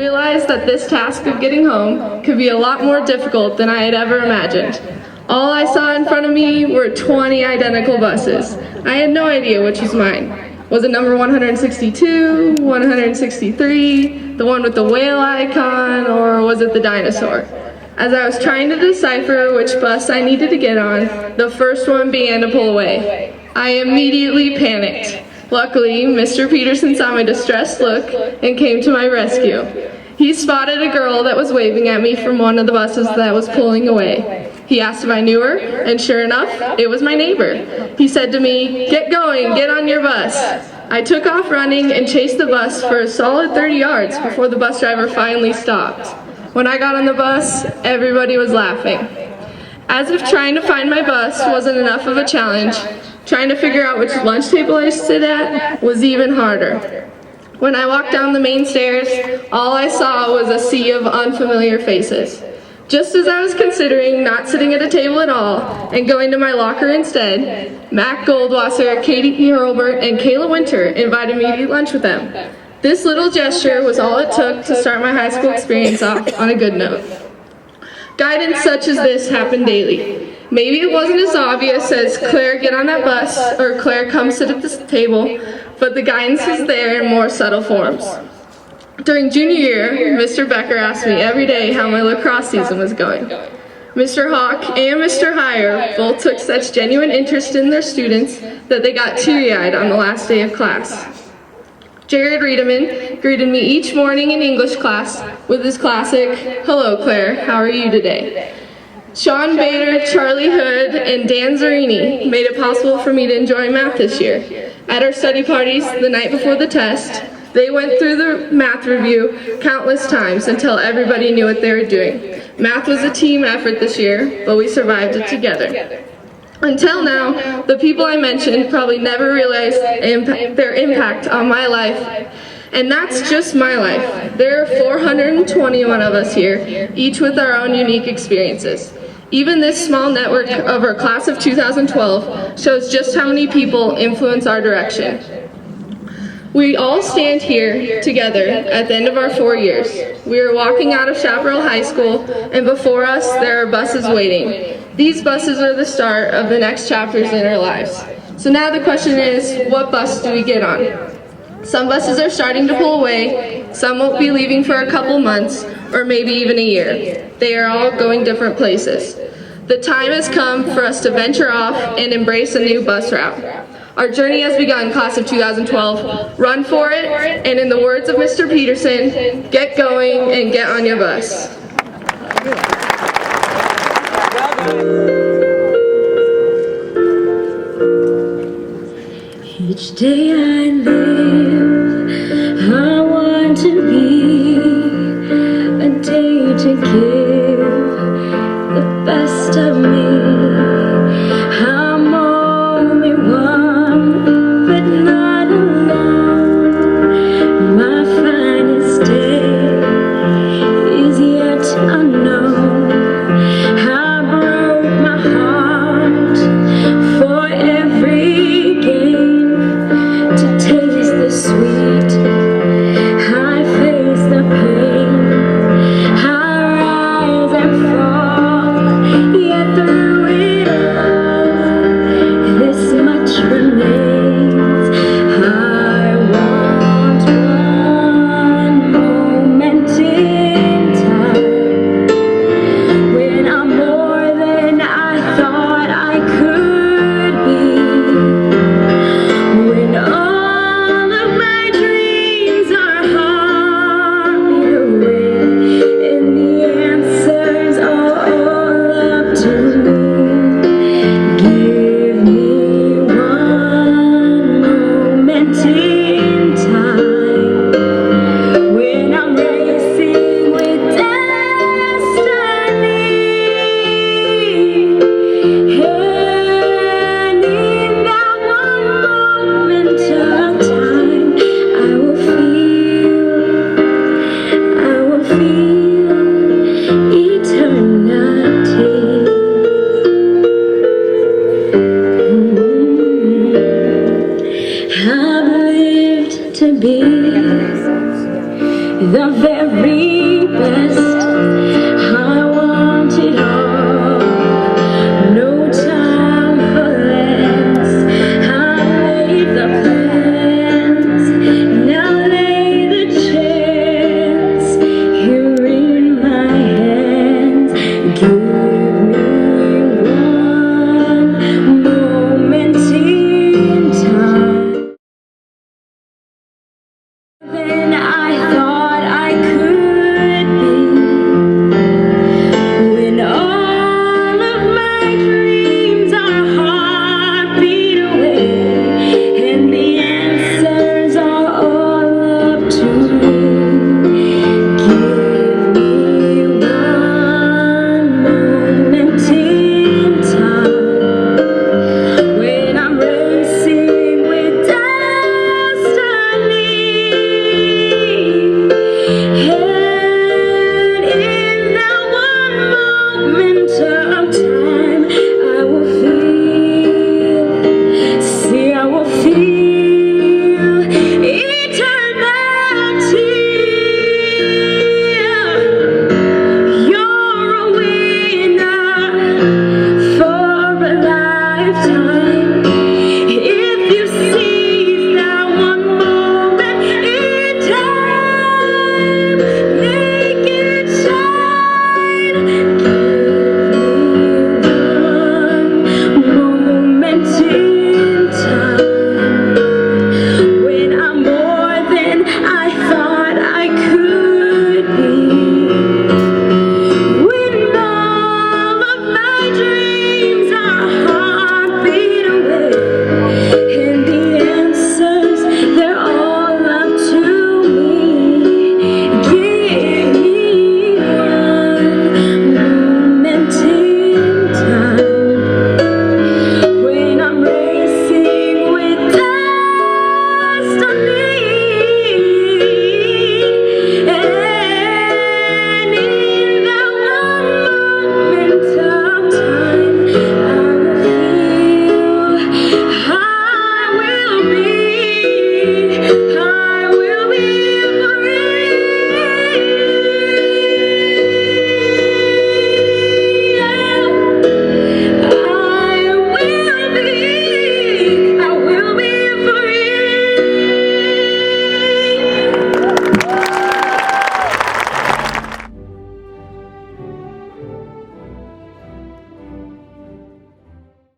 realized that this task of getting home could be a lot more difficult than I had ever imagined. All I saw in front of me were 20 identical buses. I had no idea which was mine. Was it number 162, 163, the one with the whale icon, or was it the dinosaur? As I was trying to decipher which bus I needed to get on, the first one began to pull away. I immediately panicked. Luckily, Mr. Peterson saw my distressed look and came to my rescue. He spotted a girl that was waving at me from one of the buses that was pulling away. He asked if I knew her, and sure enough, it was my neighbor. He said to me, "Get going, get on your bus." I took off running and chased the bus for a solid 30 yards before the bus driver finally stopped. When I got on the bus, everybody was laughing. As if trying to find my bus wasn't enough of a challenge, trying to figure out which lunch table I stood at was even harder. When I walked down the main stairs, all I saw was a sea of unfamiliar faces. Just as I was considering not sitting at a table at all and going to my locker instead, Matt Goldwasser, Katie Hurlbert, and Kayla Winter invited me to eat lunch with them. This little gesture was all it took to start my high school experience off on a good note. Guidance such as this happened daily. Maybe it wasn't as obvious as "Claire, get on that bus," or "Claire, come sit at this table," but the guidance was there in more subtle forms. During junior year, Mr. Becker asked me every day how my lacrosse season was going. Mr. Hawk and Mr. Heyer both took such genuine interest in their students that they got teary-eyed on the last day of class. Jared Riedemann greeted me each morning in English class with his classic, "Hello, Claire, how are you today?" Sean Bader, Charlie Hood, and Dan Zarini made it possible for me to enjoy math this year. At our study parties the night before the test, they went through the math review countless times until everybody knew what they were doing. Math was a team effort this year, but we survived it together. Until now, the people I mentioned probably never realized their impact on my life. And that's just my life. There are 421 of us here, each with our own unique experiences. Even this small network of our class of 2012 shows just how many people influence our direction. We all stand here together at the end of our 4 years. We are walking out of Chaparral High School, and before us there are buses waiting. These buses are the start of the next chapters in our lives. So now the question is, what bus do we get on? Some buses are starting to pull away, some won't be leaving for a couple months, or maybe even a year. They are all going different places. The time has come for us to venture off and embrace a new bus route. Our journey has begun, class of 2012. Run for it, and in the words of Mr. Peterson, get going and get on your bus. Each day I live, I want to be a day to give the best of me. I'm only one, but not alone. My finest day is yet unknown. I broke my heart for every game to taste the sweet. I face the pain. I rise and fall, yet through it all, this much remains. I want one moment in time when I'm more than I thought I could be. When all of my dreams are hurried away and the answers are all up to me. Give me one moment in time when I'm racing with destiny. And in that one moment of time, I will feel eternity. I've lived to be the very